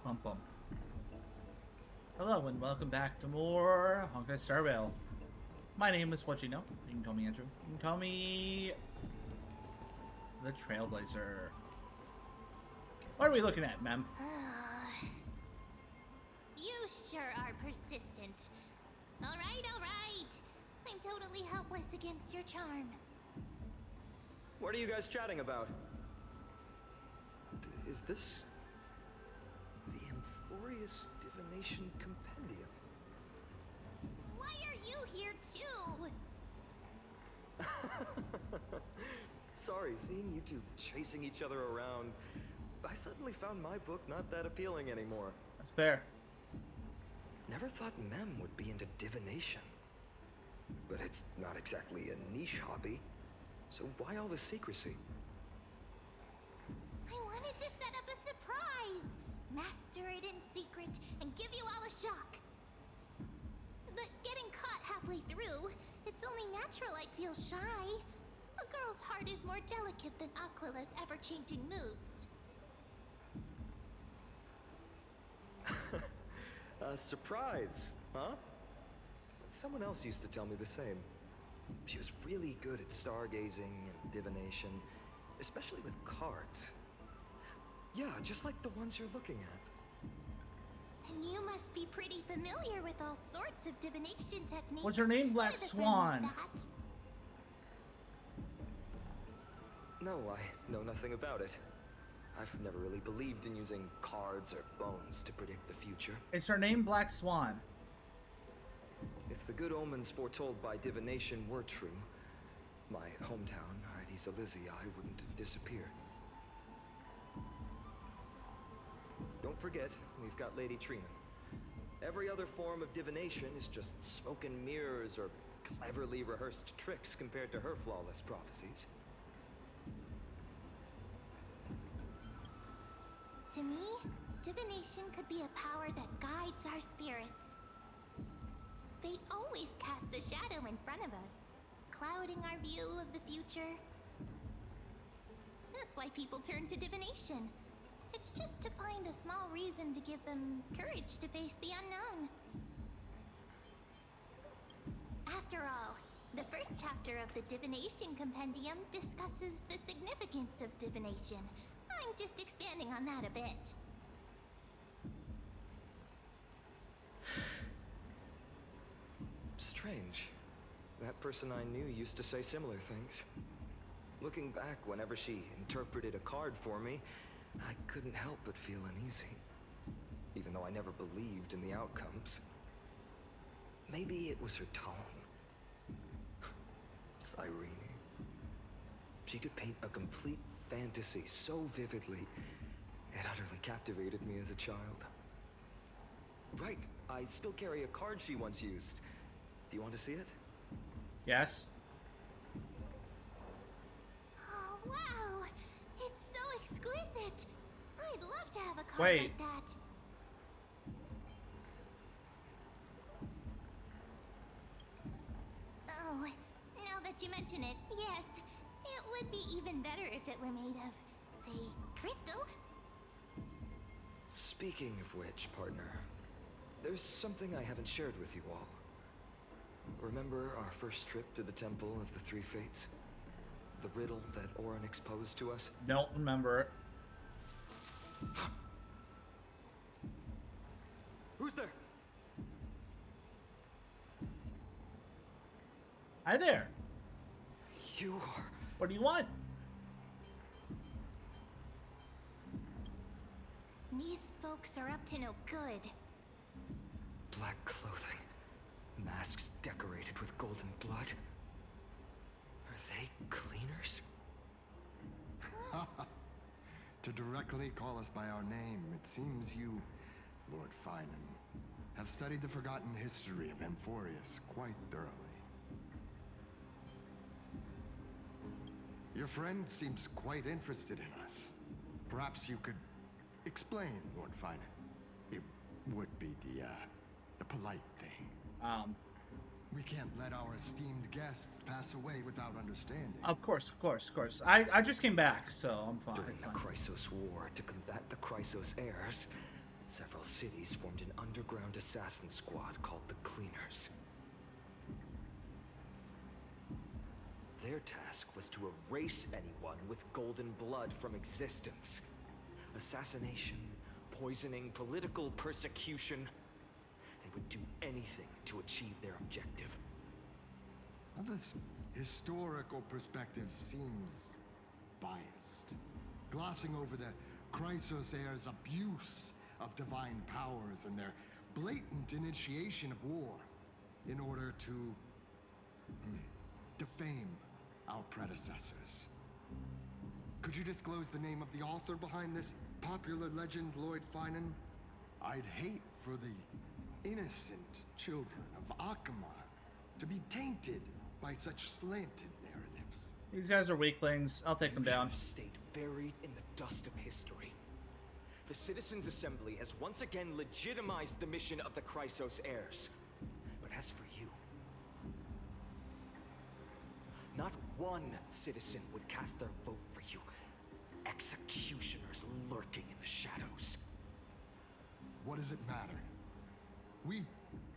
Bump bump. Hello and welcome back to more Honkai Star Rail. My name is what you know. You can call me Andrew. You can call me the Trailblazer. What are we looking at, ma'am? You sure are persistent. All right. I'm totally helpless against your charm. What are you guys chatting about? Is this the Amphorius Divination Compendium? Why are you here too? Sorry, seeing you two chasing each other around, I suddenly found my book not that appealing anymore. That's fair. Never thought Mem would be into divination. But it's not exactly a niche hobby. So why all the secrecy? I wanted to set up a surprise. Master it in secret and give you all a shock. But getting caught halfway through, it's only natural I'd feel shy. A girl's heart is more delicate than Aquila's ever-changing moods. A surprise, huh? Someone else used to tell me the same. She was really good at stargazing and divination, especially with cards. Yeah, just like the ones you're looking at. And you must be pretty familiar with all sorts of divination techniques. What's her name? Black With a friend Swan. like that. No, I know nothing about it. I've never really believed in using cards or bones to predict the future. Is her name Black Swan? If the good omens foretold by divination were true, my hometown, Hydes Elysiae, wouldn't have disappeared. Don't forget, we've got Lady Trina. Every other form of divination is just smoke and mirrors or cleverly rehearsed tricks compared to her flawless prophecies. To me, divination could be a power that guides our spirits. Fate always casts a shadow in front of us, clouding our view of the future. That's why people turn to divination. It's just to find a small reason to give them courage to face the unknown. After all, the first chapter of the Divination Compendium discusses the significance of divination. I'm just expanding on that a bit. Strange. That person I knew used to say similar things. Looking back, whenever she interpreted a card for me, I couldn't help but feel uneasy. Even though I never believed in the outcomes. Maybe it was her tone. Cyrene. She could paint a complete fantasy so vividly, it utterly captivated me as a child. Right, I still carry a card she once used. Do you want to see it? Yes. Oh, wow! It's so exquisite! I'd love to have a card Wait. like that. Oh, now that you mention it, yes. It would be even better if it were made of, say, crystal. Speaking of which, partner, there's something I haven't shared with you all. Remember our first trip to the Temple of the Three Fates? The riddle that Orynyx posed to us? Don't remember it. Who's there? Hi there. You are... What do you want? These folks are up to no good. Black clothing. Masks decorated with golden blood. Are they cleaners? To directly call us by our name, it seems you, Lord Finan, have studied the forgotten history of Amphorius quite thoroughly. Your friend seems quite interested in us. Perhaps you could explain, Lord Finan. It would be the polite thing. We can't let our esteemed guests pass away without understanding. Of course. I just came back, so I'm fine. During It's the fine. Chrysos War to combat the Chrysos heirs, several cities formed an underground assassin squad called the Cleaners. Their task was to erase anyone with golden blood from existence. Assassination, poisoning, political persecution. They would do anything to achieve their objective. Well, this historical perspective seems biased, glossing over the Chrysos heirs' abuse of divine powers and their blatant initiation of war in order to defame our predecessors. Could you disclose the name of the author behind this popular legend, Lloyd Finan? I'd hate for the innocent children of Akama to be tainted by such slanted narratives. These guys are weaklings. I'll take them down. Stayed buried in the dust of history. The Citizens' Assembly has once again legitimized the mission of the Chrysos heirs. But as for you, not one citizen would cast their vote for you. Executioners lurking in the shadows. What does it matter? We've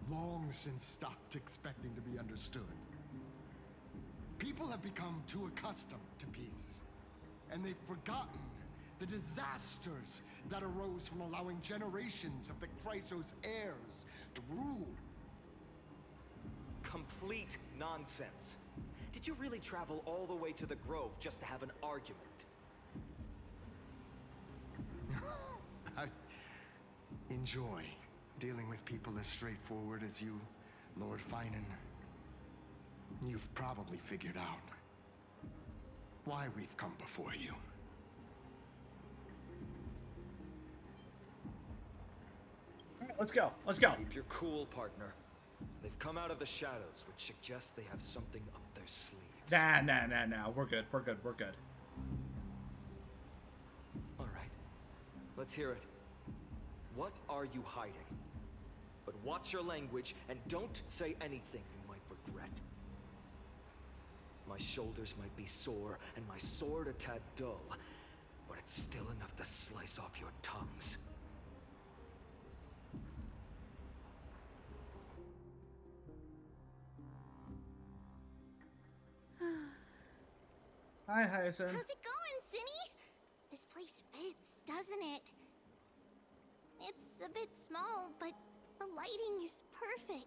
long since stopped expecting to be understood. People have become too accustomed to peace, and they've forgotten the disasters that arose from allowing generations of the Chrysos heirs to rule. Complete nonsense. Did you really travel all the way to the Grove just to have an argument? I enjoy dealing with people as straightforward as you, Lord Finan. You've probably figured out why we've come before you. All right, let's go. Let's go. Keep your cool, partner. They've come out of the shadows, which suggests they have something up their sleeves. Nah. We're good. We're good. All right. Let's hear it. What are you hiding? But watch your language and don't say anything you might regret. My shoulders might be sore and my sword a tad dull, but it's still enough to slice off your tongues. Hi, Hyacinth. How's it going, Cinny? This place fits, doesn't it? It's a bit small, but the lighting is perfect.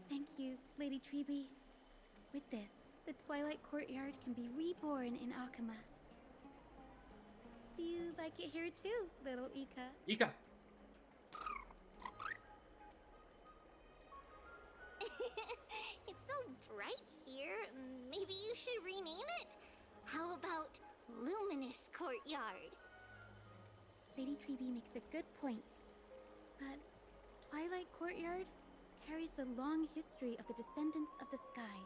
Thank you, Lady Treeby. With this, the Twilight Courtyard can be reborn in Akama. Do you like it here too, little Ika? Ika. It's so bright here. Maybe you should rename it? How about Luminous Courtyard? Lady Treeby makes a good point. But Twilight Courtyard carries the long history of the descendants of the sky,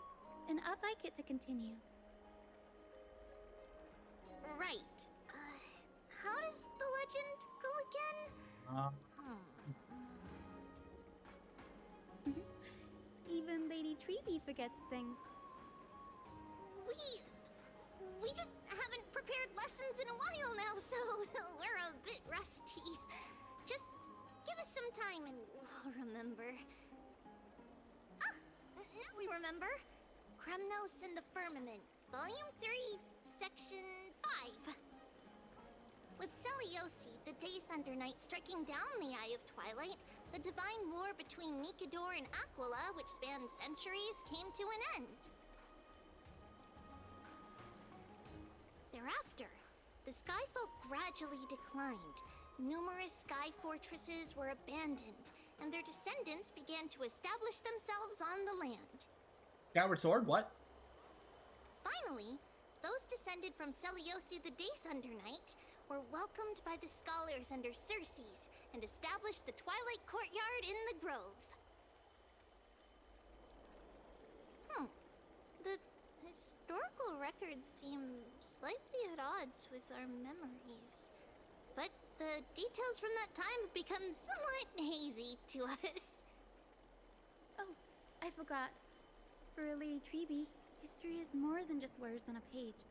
and I'd like it to continue. Right. How does the legend go again? Even Lady Treeby forgets things. We just haven't prepared lessons in a while now, so we're a bit rusty. Just give us some time and we'll remember. Ah! Now we remember. Kremnos and the Firmament, Volume 3, Section 5. With Seliosi, the Day Thunder Knight, striking down the Eye of Twilight, the divine war between Nikador and Aquila, which spanned centuries, came to an end. Thereafter, the Skyfolk gradually declined. Numerous sky fortresses were abandoned, and their descendants began to establish themselves on the land. Skyward Sword? What? Finally, those descended from Seliosi the Day Thunder Knight were welcomed by the scholars under Circes and established the Twilight Courtyard in the Grove. The historical records seem slightly at odds with our memories. But the details from that time have become somewhat hazy to us. Oh, I forgot. For Lady Treeby, history is more than just words on a page.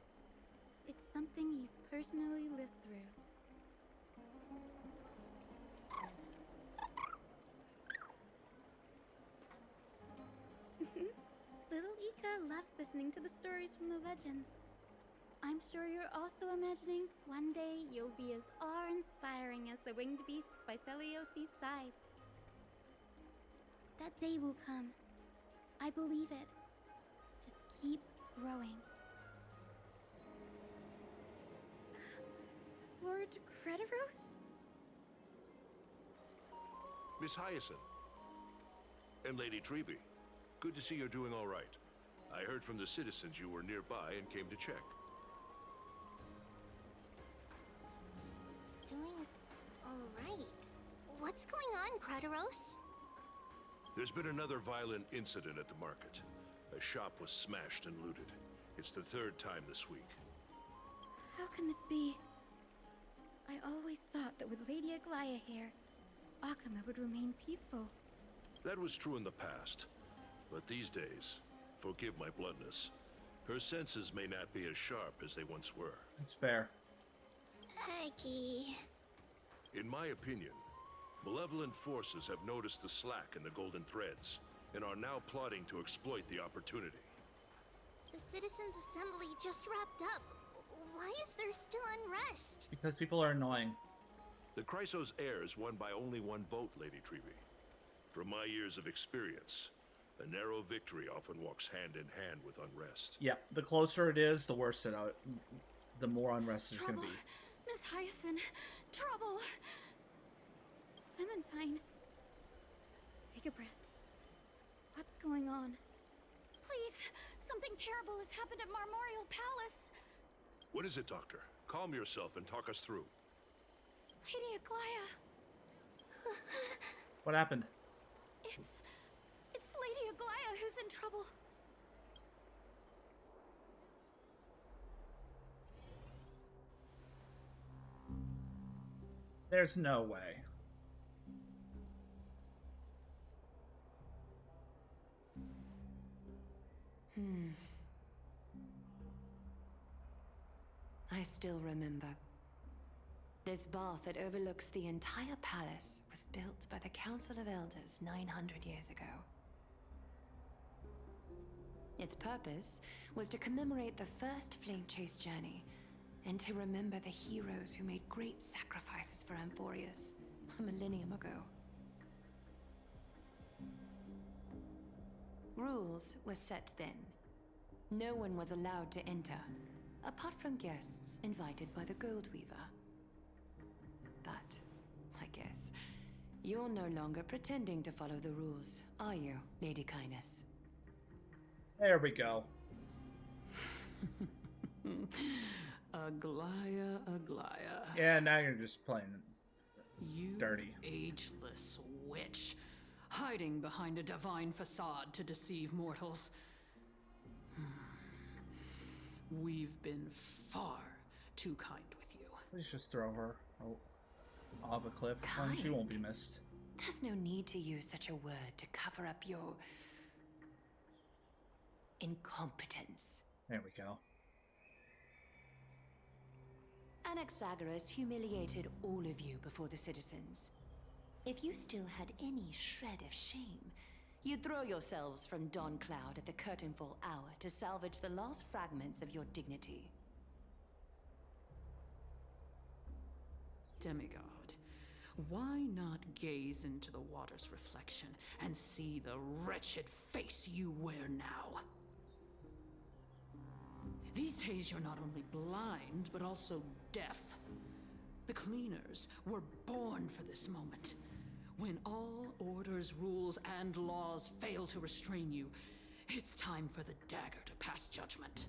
It's something you've personally lived through. Rebecca loves listening to the stories from the legends. I'm sure you're also imagining one day you'll be as awe-inspiring as the winged beasts by Celiosi's side. That day will come. I believe it. Just keep growing. Lord Crediros? Miss Hyacinth. And Lady Treby. Good to see you're doing all right. I heard from the citizens you were nearby and came to check. Doing alright. What's going on, Crediros? There's been another violent incident at the market. A shop was smashed and looted. It's the third time this week. How can this be? I always thought that with Lady Aglaya here, Akama would remain peaceful. That was true in the past. But these days, forgive my bluntness, her senses may not be as sharp as they once were. It's fair. Aggie. In my opinion, malevolent forces have noticed the slack in the golden threads and are now plotting to exploit the opportunity. The Citizens' Assembly just wrapped up. Why is there still unrest? Because people are annoying. The Chrysos heirs won by only one vote, Lady Treby. From my years of experience, a narrow victory often walks hand in hand with unrest. Yeah, the closer it is, the worse the more unrest there's going to be. Miss Hyacinth! Trouble! Clementine. Take a breath. What's going on? Please, something terrible has happened at Marmorial Palace. What is it, Doctor? Calm yourself and talk us through. Lady Aglaya. What happened? It's Lady Aglaya who's in trouble. There's no way. I still remember. This bath that overlooks the entire palace was built by the Council of Elders 900 years ago. Its purpose was to commemorate the first flame chase journey and to remember the heroes who made great sacrifices for Amphorius a millennium ago. Rules were set then. No one was allowed to enter, apart from guests invited by the Gold Weaver. But, I guess, you're no longer pretending to follow the rules, are you, Lady Kindness? There we go. Aglaya, Aglaya. Yeah, now you're just playing You dirty. ageless witch, hiding behind a divine facade to deceive mortals. We've been far too kind with you. Let's just throw her off a cliff. And she won't be missed. There's no need to use such a word to cover up your incompetence. There we go. Anaxagoras humiliated all of you before the citizens. If you still had any shred of shame, you'd throw yourselves from Dawn Cloud at the curtainfall hour to salvage the last fragments of your dignity. Demigod, why not gaze into the water's reflection and see the wretched face you wear now? These days you're not only blind, but also deaf. The cleaners were born for this moment. When all orders, rules, and laws fail to restrain you, it's time for the dagger to pass judgment.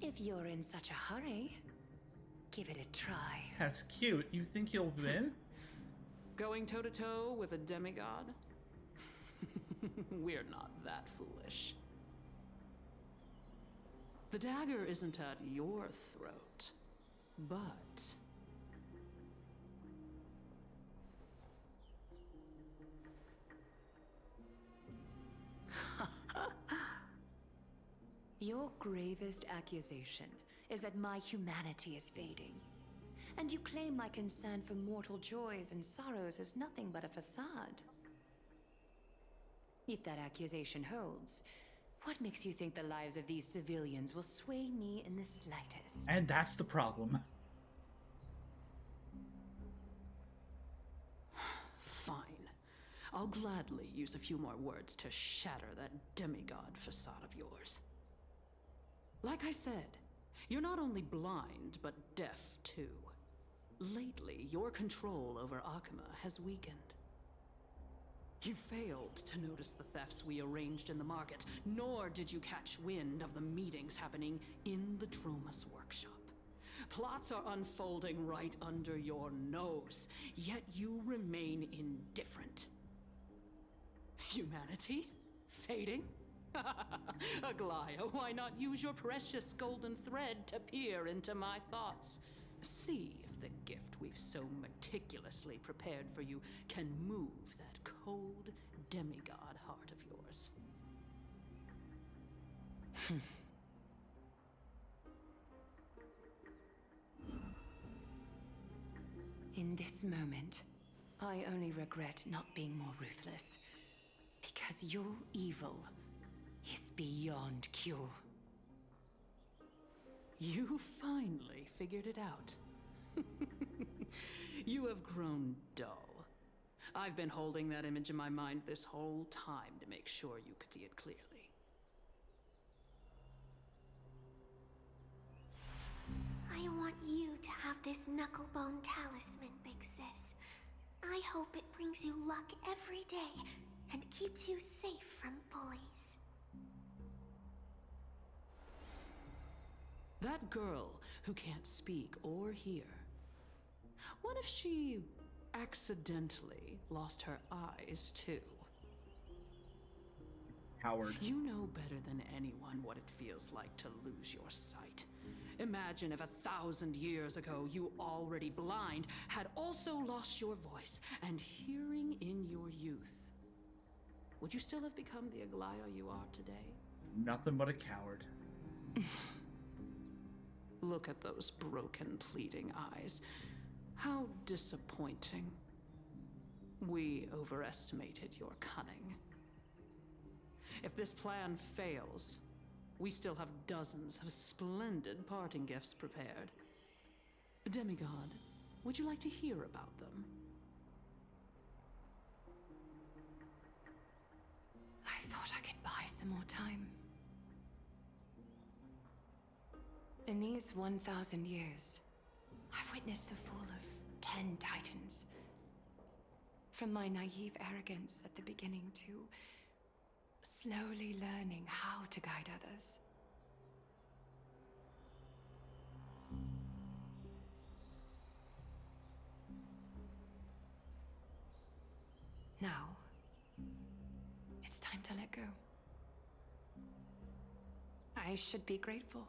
If you're in such a hurry, give it a try. That's cute. You think you'll win? Going toe-to-toe with a demigod? We're not that foolish. The dagger isn't at your throat, but... Your gravest accusation is that my humanity is fading. And you claim my concern for mortal joys and sorrows is nothing but a facade. If that accusation holds, what makes you think the lives of these civilians will sway me in the slightest? And that's the problem. Fine. I'll gladly use a few more words to shatter that demigod facade of yours. Like I said, you're not only blind, but deaf too. Lately, your control over Akuma has weakened. You failed to notice the thefts we arranged in the market, nor did you catch wind of the meetings happening in the Dromus workshop. Plots are unfolding right under your nose, yet you remain indifferent. Humanity? Fading? Aglaya, why not use your precious golden thread to peer into my thoughts? See if the gift we've so meticulously prepared for you can move that cold demigod heart of yours. In this moment, I only regret not being more ruthless. Because your evil is beyond cure. You finally figured it out. You have grown dull. I've been holding that image in my mind this whole time to make sure you could see it clearly. I want you to have this knucklebone talisman, Big Sis. I hope it brings you luck every day and keeps you safe from bullies. That girl who can't speak or hear. What if she accidentally lost her eyes too? Howard. You know better than anyone what it feels like to lose your sight. Imagine if 1,000 years ago you, already blind, had also lost your voice and hearing in your youth. Would you still have become the Aglaya you are today? Nothing but a coward. Look at those broken, pleading eyes. How disappointing. We overestimated your cunning. If this plan fails, we still have dozens of splendid parting gifts prepared. Demigod, would you like to hear about them? I thought I could buy some more time. In these 1,000 years, I've witnessed the fall of 10 titans. From my naive arrogance at the beginning to slowly learning how to guide others. Now, it's time to let go. I should be grateful.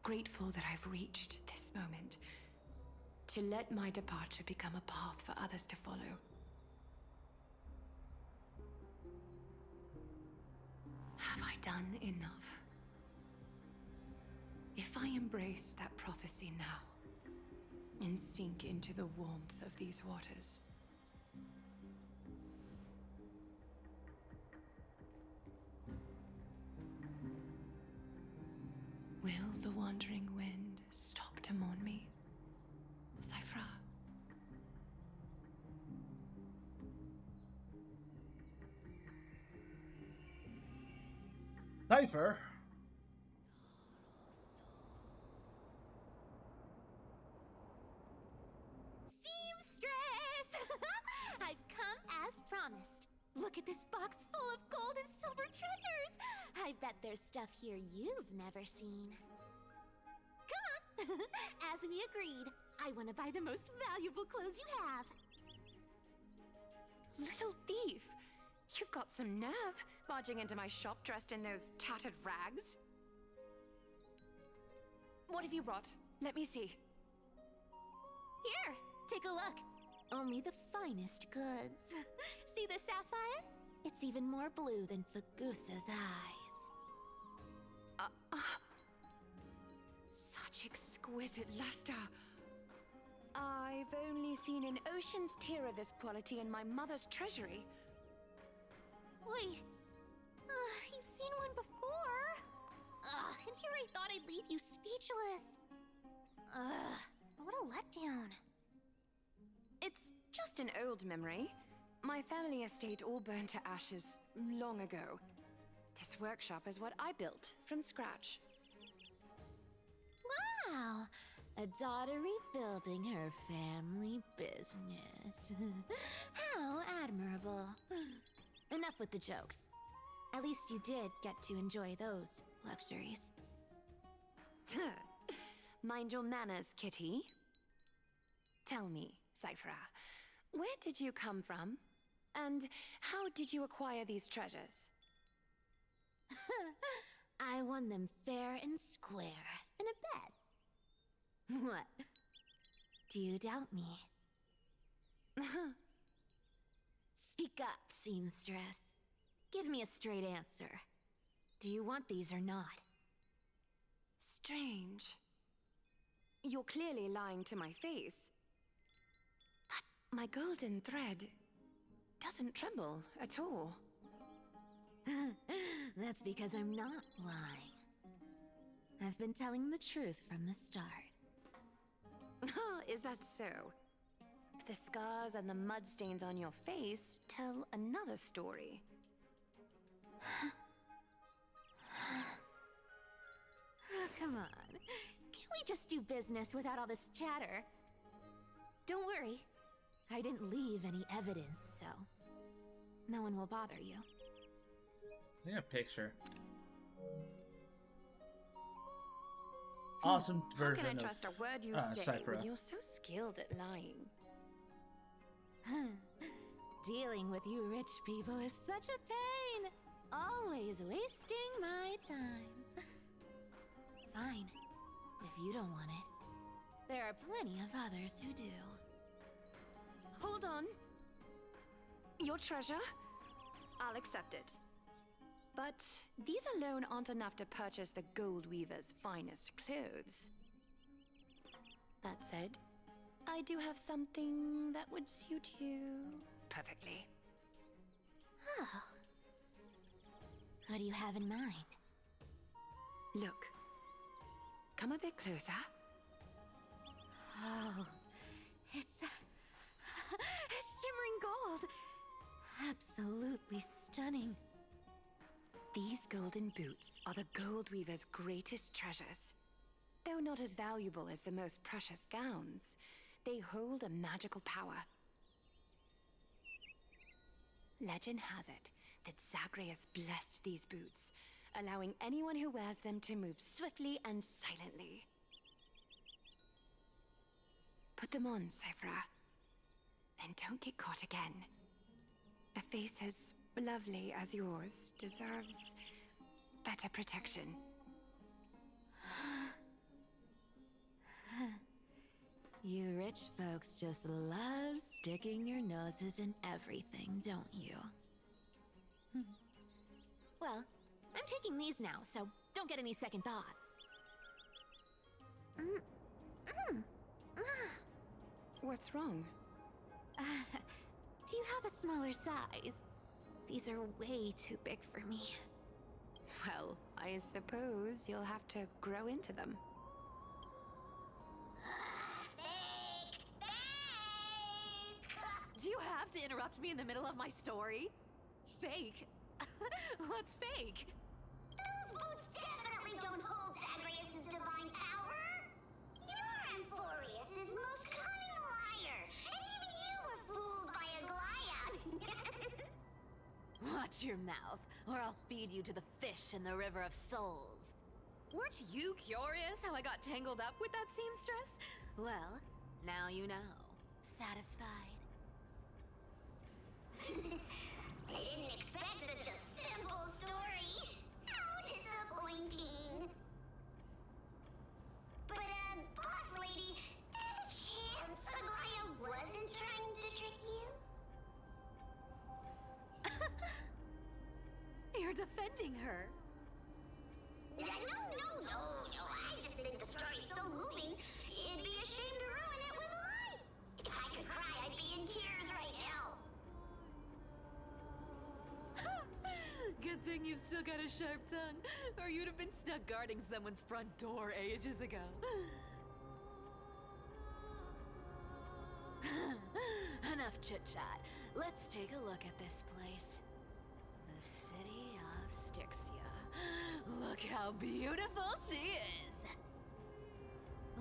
Grateful that I've reached this moment. To let my departure become a path for others to follow. Have I done enough? If I embrace that prophecy now, and sink into the warmth of these waters, will the wandering wind stop to mourn me, Cyphra? Cypher? Seamstress! I've come as promised. Look at this box full of gold and silver treasures! I bet there's stuff here you've never seen. Come on! As we agreed, I want to buy the most valuable clothes you have. Little thief! You've got some nerve, barging into my shop dressed in those tattered rags. What have you brought? Let me see. Here, take a look. Only the finest goods. See the sapphire? It's even more blue than Fagusa's eyes. Such exquisite luster. I've only seen an ocean's tear of this quality in my mother's treasury. Wait. You've seen one before. And here I thought I'd leave you speechless. What a letdown. It's just an old memory. My family estate all burned to ashes long ago. This workshop is what I built from scratch. Wow. A daughter rebuilding her family business. How admirable. Enough with the jokes. At least you did get to enjoy those luxuries. Mind your manners, kitty. Tell me, Cyphra, where did you come from? And how did you acquire these treasures? I won them fair and square in a bet. What? Do you doubt me? Speak up, seamstress. Give me a straight answer. Do you want these or not? Strange. You're clearly lying to my face. But my golden thread doesn't tremble at all. That's because I'm not lying. I've been telling the truth from the start. Is that so? The scars and the mud stains on your face tell another story. Oh, come on. Can't we just do business without all this chatter? Don't worry. I didn't leave any evidence, so no one will bother you. I need a picture. Awesome How version can I of trust a word you say Cyphra. when you're so skilled at lying? Dealing with you rich people is such a pain. Always wasting my time. Fine. If you don't want it, there are plenty of others who do. Hold on. Your treasure? I'll accept it. But these alone aren't enough to purchase the Gold Weaver's finest clothes. That said, I do have something that would suit you perfectly. Oh. What do you have in mind? Look. Come a bit closer. Oh, it's shimmering gold. Absolutely stunning. These golden boots are the Gold Weaver's greatest treasures. Though not as valuable as the most precious gowns, they hold a magical power. Legend has it that Zagreus blessed these boots, allowing anyone who wears them to move swiftly and silently. Put them on, Cyphra. And don't get caught again. A face as lovely as yours deserves better protection. You rich folks just love sticking your noses in everything, don't you? Well, I'm taking these now, so don't get any second thoughts. What's wrong? Do you have a smaller size? These are way too big for me. Well, I suppose you'll have to grow into them. Do you have to interrupt me in the middle of my story? Fake? What's fake? Those boots definitely don't hold Zagreus' divine power! You're Amphorius' most cunning liar, and even you were fooled by a Glyad! Watch your mouth, or I'll feed you to the fish in the River of Souls. Weren't you curious how I got tangled up with that seamstress? Well, now you know. Satisfied? I didn't expect such a simple story. How disappointing. But, boss lady, there's a chance Aglaya wasn't trying to trick you? You're defending her. No. I just think the story's so moving, it'd be a shame to ruin it with a lie. If I could cry, I'd be in tears right now. still got a sharp tongue, or you'd have been stuck guarding someone's front door ages ago. Enough chit-chat. Let's take a look at this place. The city of Styxia. Look how beautiful she is!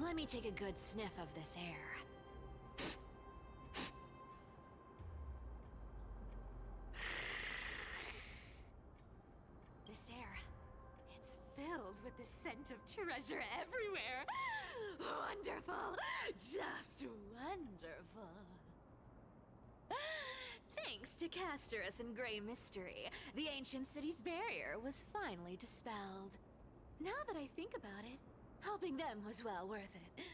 Let me take a good sniff of this air. This air, it's filled with the scent of treasure everywhere. Wonderful! Just wonderful. Thanks to Castorus and Grey Mystery, the ancient city's barrier was finally dispelled. Now that I think about it, helping them was well worth it.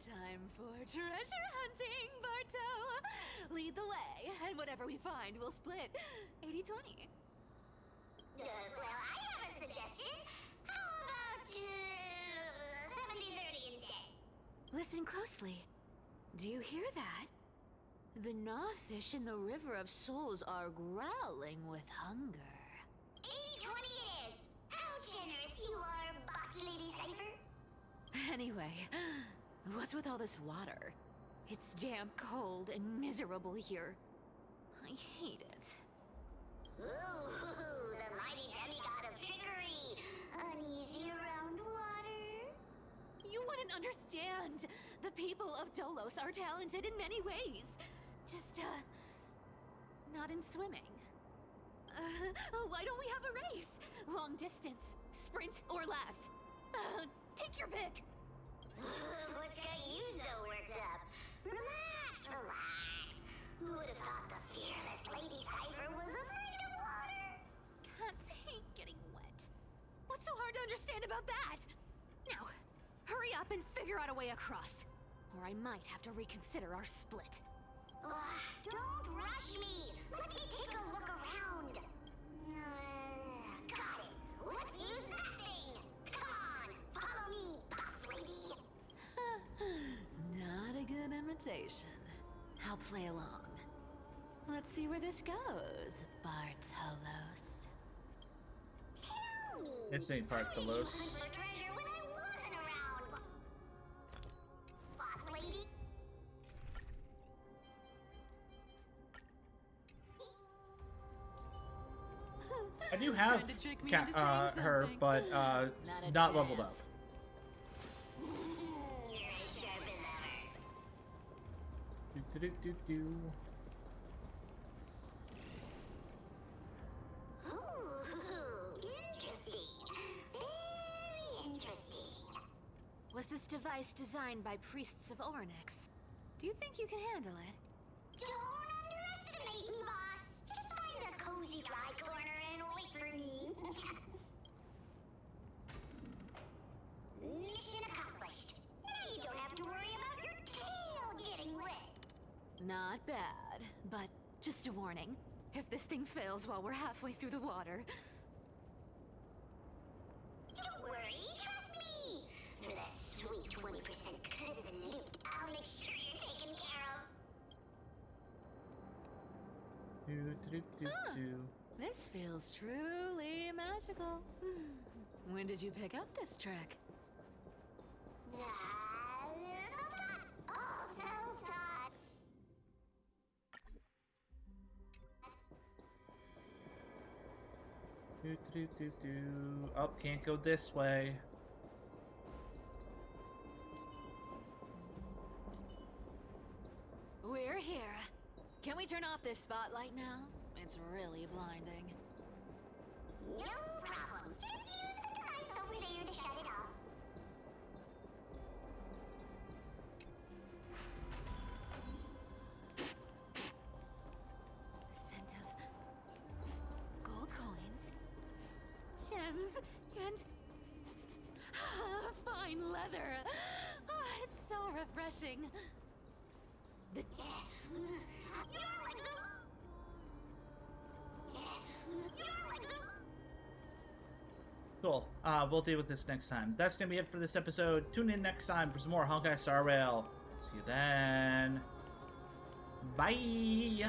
Time for treasure hunting, Barto! Lead the way, and whatever we find, we'll split 80-20. Well, I have a suggestion. How about 70-30 instead? Listen closely. Do you hear that? The gnawfish in the River of Souls are growling with hunger. 80-20 it is. How generous you are, Boss Lady Cypher. Anyway, what's with all this water? It's damp, cold, and miserable here. I hate it. Ooh, the mighty demigod of trickery. Uneasy around water. You wouldn't understand. The people of Dolos are talented in many ways. Just, not in swimming. Why don't we have a race? Long distance, sprint, or laps? Take your pick. What's got you so worked up? Relax, relax. Who would have thought the fearless Lady Cypher was afraid of water? Cats hate getting wet. What's so hard to understand about that? Now, hurry up and figure out a way across, or I might have to reconsider our split. Don't rush me. Let me take a look around. Got it. Let's use that thing. Come on, follow me, Boss Lady. Not a good imitation. I'll play along. Let's see where this goes, Bartolos. Tell me. This ain't how did you Bartolos. hunt for treasure when I wasn't around? Boss Lady? I do have Trying to trick me into saying her, something. but a not leveled up. chance. You're as sharp as ever. Do. Ooh, interesting. Very interesting. Was this device designed by priests of Ornyx? Do you think you can handle it? Don't underestimate me, boss. Just find a cozy dry corner and wait for me. Mission accomplished. Now you don't have to worry about your tail getting wet. Not bad, but just a warning. If this thing fails while we're halfway through the water... Don't worry, trust me. For that sweet 20% cut of the loot, I'll make sure you're taken care of. This feels truly magical. When did you pick up this trick? All self-taught. Oh, can't go this way. We're here. Can we turn off this spotlight now? It's really blinding. No problem. Just use the device over there to shut it off. The scent of gold coins, gems, and fine leather. It's so refreshing. The Cool. We'll deal with this next time. That's gonna be it for this episode. Tune in next time for some more Honkai Star Rail. See you then. Bye.